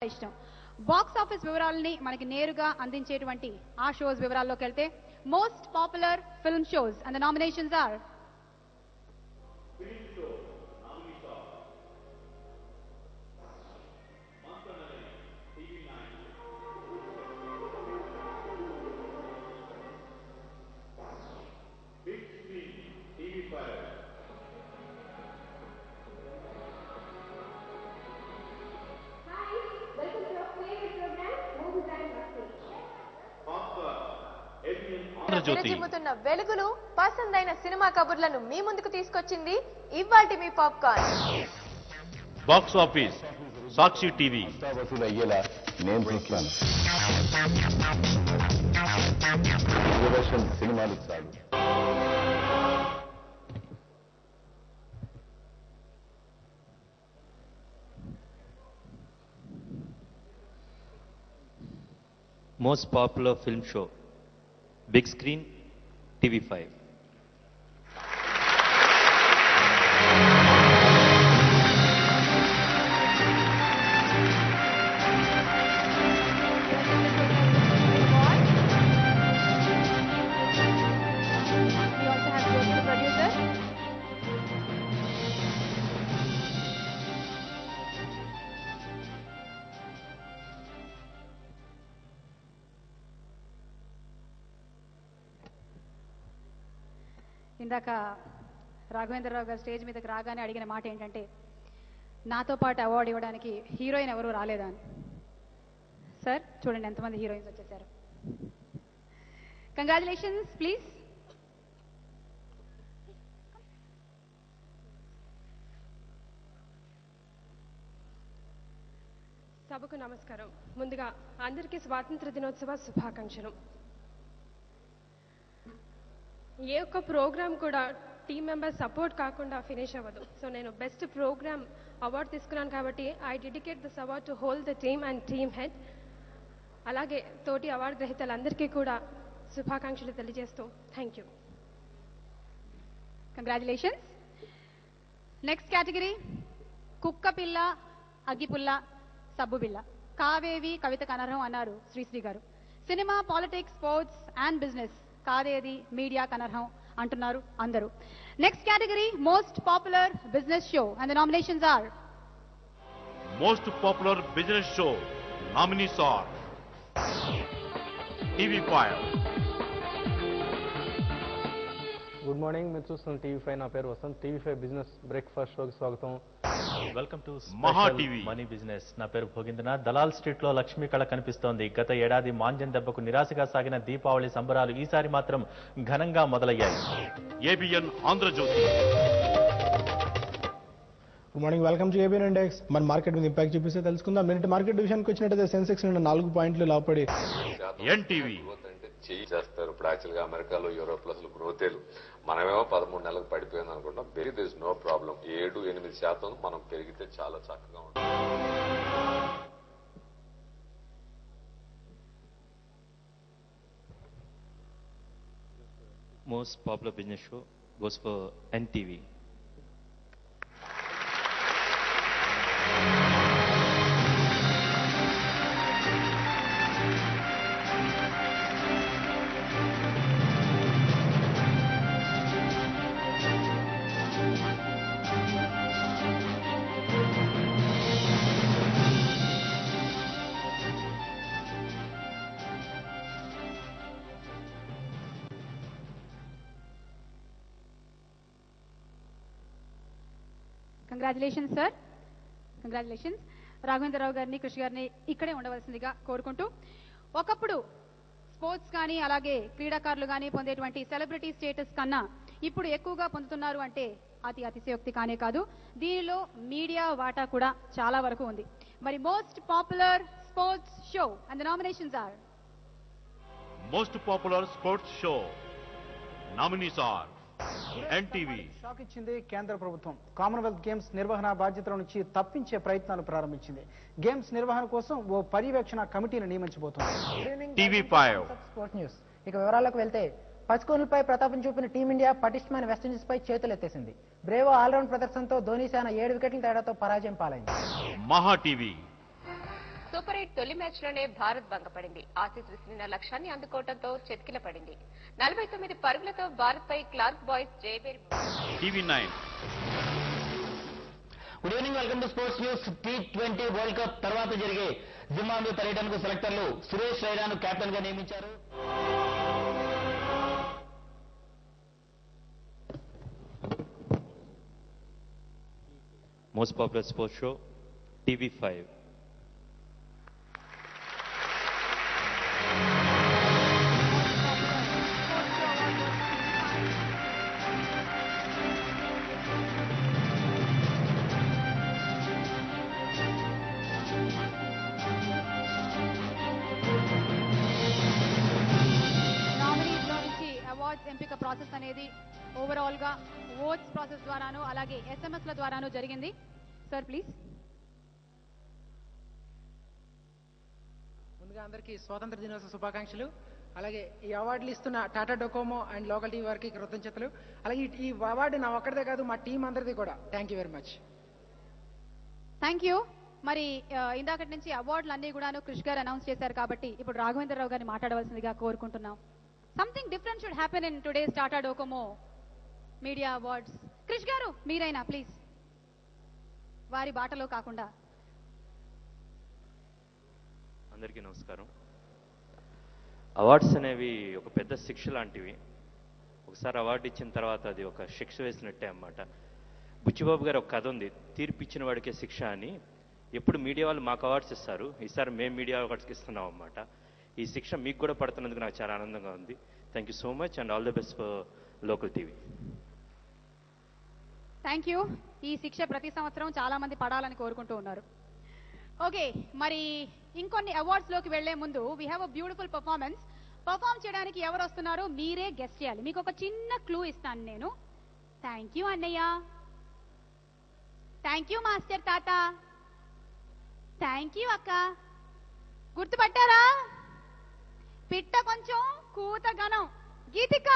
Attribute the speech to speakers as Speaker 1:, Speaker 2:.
Speaker 1: ఇష్టం. Box office వివరాలని మనకి నేరుగా అందించేటువంటి ఆ షోస్ వివరాల్లోకి వెళ్తే most popular film shows and the nominations are
Speaker 2: చిమ్ముతున్న వెలుగులు పసందైన సినిమా కబుర్లను మీ ముందుకు తీసుకొచ్చింది ఇవాల్టి మీ popcorn.
Speaker 3: Box office Sakshi TV
Speaker 4: వసూలు అయ్యేలా నేను చూస్తున్నాను. సినిమాలు చాలు.
Speaker 5: Most popular film show, big screen, TV5.
Speaker 1: We also have Jyoti, the producer. ఇందాక రాఘవేంద్రరావు గారు స్టేజ్ మీదకి రాగానే అడిగిన మాట ఏంటంటే నాతో పాటు అవార్డు ఇవ్వడానికి హీరోయిన్ ఎవరు రాలేదా అని. సార్ చూడండి ఎంతమంది హీరోయిన్స్ వచ్చేసారు. Congratulations please.
Speaker 6: సభకు నమస్కారం. ముందుగా అందరికీ స్వాతంత్ర దినోత్సవ శుభాకాంక్షలు. ఏ ఒక్క ప్రోగ్రామ్ కూడా టీమ్ మెంబర్స్ సపోర్ట్ కాకుండా ఫినిష్ అవ్వదు. సో నేను బెస్ట్ ప్రోగ్రామ్ అవార్డు తీసుకున్నాను కాబట్టి I dedicate this award to whole the team and team head. అలాగే తోటి అవార్డు గ్రహీతలందరికీ కూడా శుభాకాంక్షలు తెలియజేస్తూ thank you.
Speaker 1: Congratulations. Next category కుక్క పిల్ల అగ్గిపుల్ల సబ్బు బిల్ల. కావేవి కవితకు అనర్హం అన్నారు శ్రీశ్రీ గారు. Cinema, politics, sports and business కాదేది media కనర్హం అంటున్నారు అందరూ. Next category most popular business show and the nominations are
Speaker 3: most popular business show nominees are TV5.
Speaker 7: Good morning, మీరు చూస్తున్న TV5. నా పేరు వసంత్. TV5 బిజినెస్ బ్రేక్ఫాస్ట్ షోకి స్వాగతం.
Speaker 5: వెల్కమ్ టు
Speaker 3: మహా TV
Speaker 5: money business. నా పేరు భోగింద్రనాథ్. దలాల్ స్ట్రీట్ లో లక్ష్మీ కళ కనిపిస్తోంది. గత ఏడాది మాంజన్ దెబ్బకు నిరాశగా సాగిన దీపావళి సంబరాలు ఈసారి మాత్రం ఘనంగా మొదలయ్యాయి.
Speaker 3: ABN Andhrajyothy.
Speaker 8: Good morning, welcome to ABN index. మన మార్కెట్ మీద ఇంపాక్ట్ చూపిస్తే తెలుసుకుందాం. మినిట్ మార్కెట్ డివిజన్కి వచ్చినట్టయితే సెన్సెక్స్ నుండి 4 పాయింట్లు లాభపడి
Speaker 3: NTV.
Speaker 9: చేస్తారు. ఇప్పుడు యాక్చువల్గా అమెరికాలో, యూరోప్ లో అసలు గ్రోతేలు మనమేమో 13 నెలలకు పడిపోయింది అనుకుంటాం. Very this no problem. 7-8% మనం పెరిగితే చాలా చక్కగా ఉంటుంది.
Speaker 5: Most popular business show goes for NTV.
Speaker 1: Congratulations sir, congratulations. Raghavendra Rao గారిని, కృషి గారిని ఇక్కడే ఉండవలసిందిగా కోరుకుంటూ, ఒకప్పుడు స్పోర్ట్స్ కానీ అలాగే క్రీడాకారులు కానీ పొందేటువంటి సెలబ్రిటీ స్టేటస్ కన్నా ఇప్పుడు ఎక్కువగా పొందుతున్నారు అంటే అతిశయోక్తి కానే కాదు. దీనిలో మీడియా వాటా కూడా చాలా వరకు ఉంది. మరి most popular sports show and the nominations are
Speaker 3: most popular sports show nominees are NTV.
Speaker 10: Shock ఇచ్చింది కేంద్ర ప్రభుత్వం. కామన్వెల్త్ గేమ్స్ నిర్వహణ బాధ్యతల నుంచి తప్పించే ప్రయత్నాలు ప్రారంభించింది. గేమ్స్ నిర్వహణ కోసం ఓ పర్యవేక్షణ కమిటీని నియమించబోతోంది.
Speaker 3: TV5.
Speaker 11: Sports news. ఇక వివరాలకు వెళ్తే పచ్కోనులపై ప్రతాపం చూపిన టీమిండియా పటిష్టమైన వెస్టిండీస్ పై చేతులెత్తేసింది. బ్రేవో ఆల్రౌండ్ ప్రదర్శనతో ధోనీ సేన 7 వికెట్ల తేడాతో పరాజయం పాలైంది.
Speaker 3: మహా టీవీ.
Speaker 2: సూపర్ 8 తొలి మ్యాచ్ లోనే భారత్ భంగపడింది. ఆసీస్ విసిరిన లక్ష్యాన్ని అందుకోవడంతో చతికిల పడింది. 49 పరుగులతో భారత్ పై క్లార్క్ బాయ్స్ జయబేరి.
Speaker 3: TV9.
Speaker 12: Good evening, welcome to sports news. T20 world cup తర్వాత జరిగే జింబాబ్వే పర్యటనకు సెలెక్టర్లు సురేష్ రైనాను కెప్టెన్ గా నియమించారు.
Speaker 13: Most popular sports show, TV5.
Speaker 1: ఎంపిక ప్రాసెస్ అనేది ఓవరాల్ గా ఓట్స్ ప్రాసెస్ ద్వారాను అలాగే SMS ల ద్వారాను జరిగింది. Sir please.
Speaker 11: ముందుగా అందరికీ స్వాతంత్ర దినోత్సవ శుభాకాంక్షలు. అలాగే ఈ అవార్డులు ఇస్తున్న Tata Docomo and local TV వారికి కృతజ్ఞతలు. అలాగే ఈ అవార్డు నా ఒక్కడిదే కాదు, మా టీం అందరిది కూడా. Thank you very much.
Speaker 1: Thank you. మరి ఇందాకటి నుంచి అవార్డులు అన్ని కూడాను కృష్ గారు అనౌన్స్ చేశారు కాబట్టి ఇప్పుడు రాఘవేంద్రరావు గారిని మాట్లాడవలసిందిగా కోరుకుంటున్నాం. Something different should happen in today's Tata Docomo media awards. కృష్ గారు మీరైనా ప్లీజ్, వారి బాటలో కాకుండా.
Speaker 13: అందరికీ నమస్కారం. అవార్డ్స్ అనేవి ఒక పెద్ద శిక్ష లాంటివి. ఒకసారి అవార్డు ఇచ్చిన తర్వాత అది ఒక శిక్ష వేసినట్టే అన్నమాట. బుచ్చిబాబు గారు ఒక కథ ఉంది, తీర్పు ఇచ్చిన వాడికే శిక్ష అని. ఎప్పుడు మీడియా వాళ్ళు మాకు అవార్డ్స్ ఇస్తారు, ఈసారి మేము మీడియా అవార్డ్స్కి ఇస్తున్నాం అన్నమాట. ఈ శిక్ష మీకు కూడా పడుతున్నందుకు నాకు చాలా ఆనందంగా ఉంది. Thank you so much and all the best for local TV.
Speaker 1: Thank you. ఈ శిక్ష ప్రతి సంవత్సరం చాలా మంది పడాలని కోరుకుంటూ ఉన్నారు. ఓకే, మరి ఇంకొన్ని అవార్డ్స్ లోకి వెళ్లే ముందు we have a beautiful performance. Perform చేయడానికి ఎవరు వస్తున్నారో మీరే గెస్ట్ చేయాలి. మీకు ఒక చిన్న క్లూ ఇస్తాను నేను. థ్యాంక్ యూ అన్నయ్య, థ్యాంక్ యూ మాస్టర్ తాత, థ్యాంక్ యూ అక్క. గుర్తుపట్టారా? పిట్ట కొంచెం కూత గనం. గీతిక.